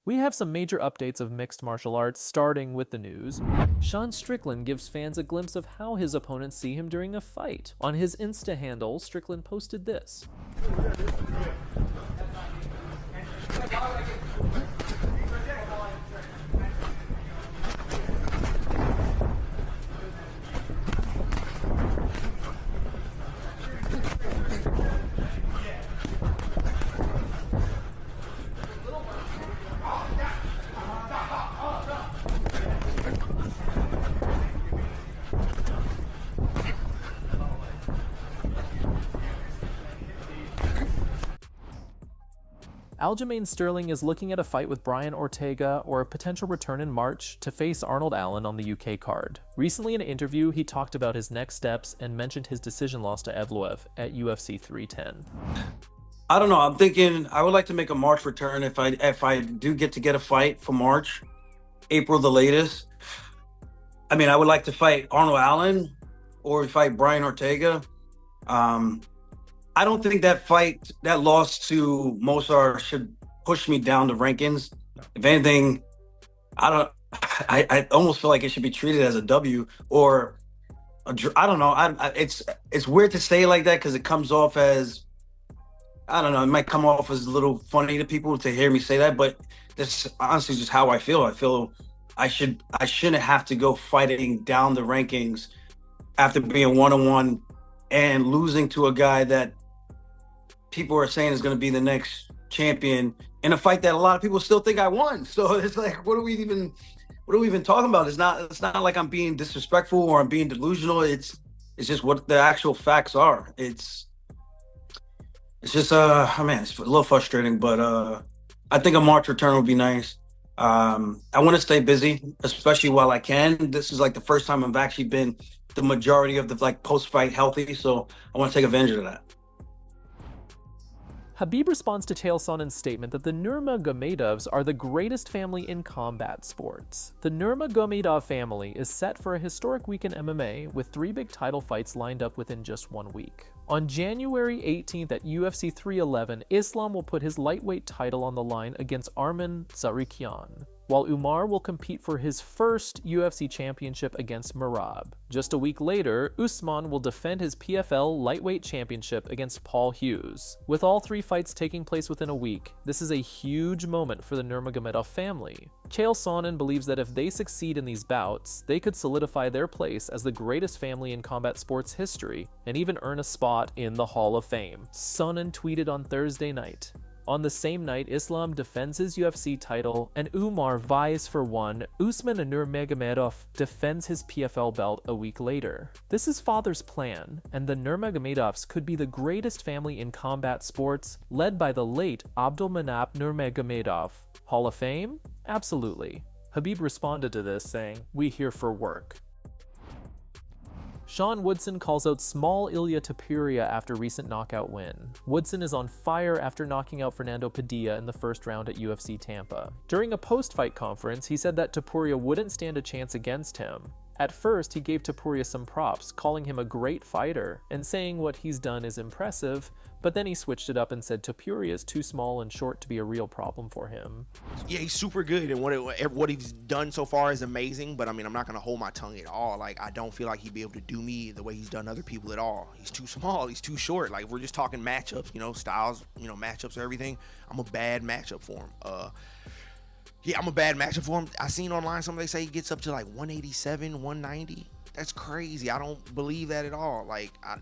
We have some major updates of mixed martial arts, starting with the news. Sean Strickland gives fans a glimpse of how his opponents see him during a fight. On his Insta handle, Strickland posted this. Aljamain Sterling is looking at a fight with Brian Ortega or a potential return in March to face Arnold Allen on the UK card. Recently in an interview, he talked about his next steps and mentioned his decision loss to Evloev at UFC 310. I don't know. I'm thinking I would like to make a March return if I do get a fight for March, April the latest. I mean, I would like to fight Arnold Allen or fight Brian Ortega. I don't think that loss to Mosar should push me down the rankings. If anything, I almost feel like it should be treated as a W or I don't know. It's weird to say like that because it comes off as, I don't know, it might come off as a little funny to people to hear me say that, but that's honestly just how I feel. I feel I shouldn't have to go fighting down the rankings after being one-on-one and losing to a guy that people are saying is going to be the next champion in a fight that a lot of people still think I won. So it's like, what are we even talking about? It's not like I'm being disrespectful or I'm being delusional. It's just what the actual facts are. It's just man, it's a little frustrating, but I think a March return would be nice. I want to stay busy, especially while I can. This is like the first time I've actually been the majority of the post-fight healthy, so I want to take advantage of that. Khabib responds to Chael Sonnen's statement that the Nurmagomedovs are the greatest family in combat sports. The Nurmagomedov family is set for a historic week in MMA with 3 big title fights lined up within just 1 week. On January 18th at UFC 311, Islam will put his lightweight title on the line against Arman Tsarukyan, while Umar will compete for his first UFC championship against Merab. Just a week later, Usman will defend his PFL lightweight championship against Paul Hughes. With all 3 fights taking place within a week, this is a huge moment for the Nurmagomedov family. Chael Sonnen believes that if they succeed in these bouts, they could solidify their place as the greatest family in combat sports history and even earn a spot in the Hall of Fame. Sonnen tweeted on Thursday night, "On the same night, Islam defends his UFC title and Umar vies for one. Usman Nurmagomedov defends his PFL belt a week later. This is father's plan, and the Nurmagomedovs could be the greatest family in combat sports, led by the late Abdulmanap Nurmagomedov. Hall of Fame? Absolutely." Khabib responded to this, saying, "We here for work." Sean Woodson calls out small Ilia Topuria after recent knockout win. Woodson is on fire after knocking out Fernando Padilla in the first round at UFC Tampa. During a post-fight conference, he said that Topuria wouldn't stand a chance against him. At first, he gave Topuria some props, calling him a great fighter and saying what he's done is impressive, but then he switched it up and said Topuria is too small and short to be a real problem for him. Yeah, he's super good, and what he's done so far is amazing, but I mean, I'm not going to hold my tongue at all. Like, I don't feel like he'd be able to do me the way he's done other people at all. He's too small, he's too short. Like, if we're just talking matchups, styles, matchups or everything, I'm a bad matchup for him. Yeah, I'm a bad matchup for him. I seen online somebody say he gets up to like 187, 190. That's crazy. I don't believe that at all. Like, I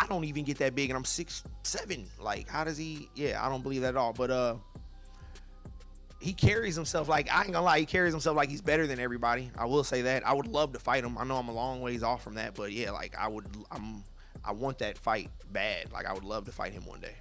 don't even get that big, and I'm 6'7". Like, how does he? Yeah, I don't believe that at all. But he carries himself like, I ain't gonna lie, he carries himself like he's better than everybody. I will say that. I would love to fight him. I know I'm a long ways off from that, but yeah, like I want that fight bad. Like, I would love to fight him one day.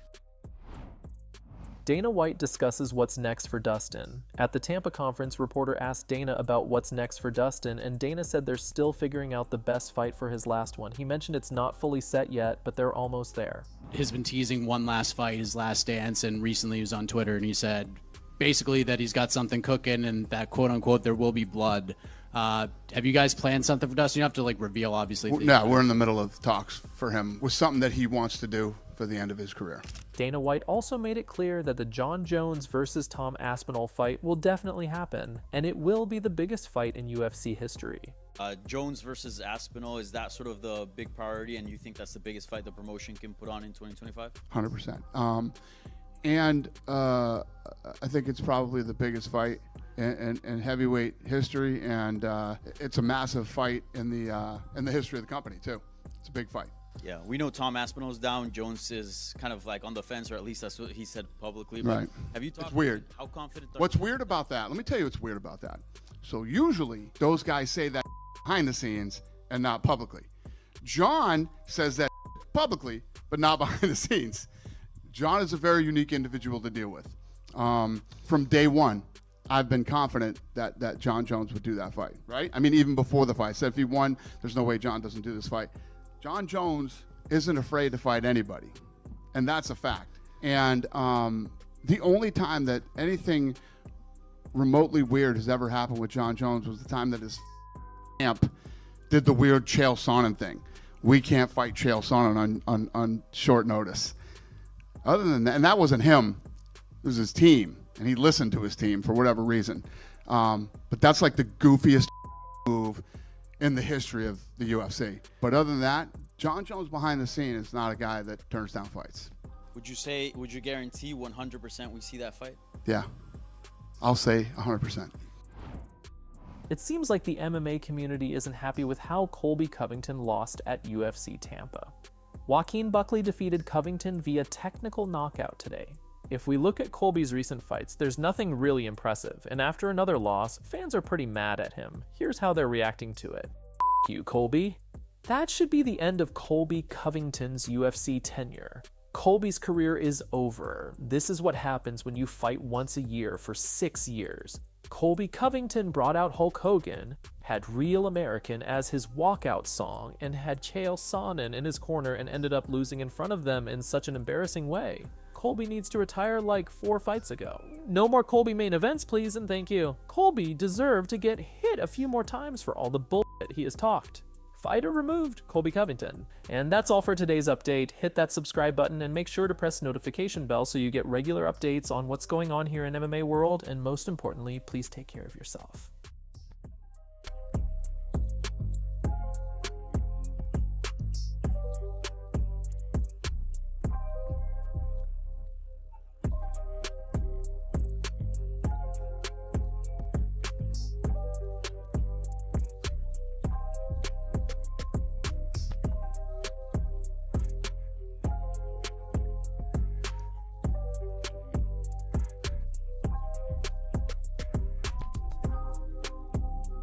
Dana White discusses what's next for Dustin. At the Tampa conference, reporter asked Dana about what's next for Dustin, and Dana said they're still figuring out the best fight for his last one. He mentioned it's not fully set yet, but they're almost there. He's been teasing one last fight, his last dance, and recently he was on Twitter and he said basically that he's got something cooking and that quote-unquote there will be blood. Have you guys planned something for Dustin? You have to like reveal, obviously. No, we're in the middle of talks for him with something that he wants to do for the end of his career. Dana White also made it clear that the Jon Jones versus Tom Aspinall fight will definitely happen, and it will be the biggest fight in UFC history. Jones versus Aspinall, is that sort of the big priority, and you think that's the biggest fight the promotion can put on in 2025? 100%. And I think it's probably the biggest fight in heavyweight history, and it's a massive fight in the history of the company too. It's a big fight. Yeah, we know Tom Aspinall's down. Jones is kind of like on the fence, or at least that's what he said publicly. But right. Have you talked? It's weird. How confident? What's weird about that? Let me tell you what's weird about that. So usually those guys say that behind the scenes and not publicly. John says that publicly, but not behind the scenes. John is a very unique individual to deal with. From day one, I've been confident that Jon Jones would do that fight, right? I mean, even before the fight, I said if he won, there's no way John doesn't do this fight. Jon Jones isn't afraid to fight anybody, and that's a fact. And the only time that anything remotely weird has ever happened with Jon Jones was the time that his camp did the weird Chael Sonnen thing. We can't fight Chael Sonnen on short notice. Other than that, and that wasn't him, it was his team, and he listened to his team for whatever reason. But that's like the goofiest move in the history of the UFC. But other than that, Jon Jones behind the scene is not a guy that turns down fights. Would you guarantee 100% we see that fight? Yeah, I'll say 100%. It seems like the MMA community isn't happy with how Colby Covington lost at UFC Tampa. Joaquin Buckley defeated Covington via technical knockout today. If we look at Colby's recent fights, there's nothing really impressive, and after another loss, fans are pretty mad at him. Here's how they're reacting to it. F you, Colby. That should be the end of Colby Covington's UFC tenure. Colby's career is over. This is what happens when you fight once a year for 6 years. Colby Covington brought out Hulk Hogan, had Real American as his walkout song, and had Chael Sonnen in his corner and ended up losing in front of them in such an embarrassing way. Colby needs to retire like 4 fights ago. No more Colby main events, please, and thank you. Colby deserved to get hit a few more times for all the bullshit he has talked. Fighter removed, Colby Covington. And that's all for today's update. Hit that subscribe button and make sure to press the notification bell so you get regular updates on what's going on here in MMA world, and most importantly, please take care of yourself.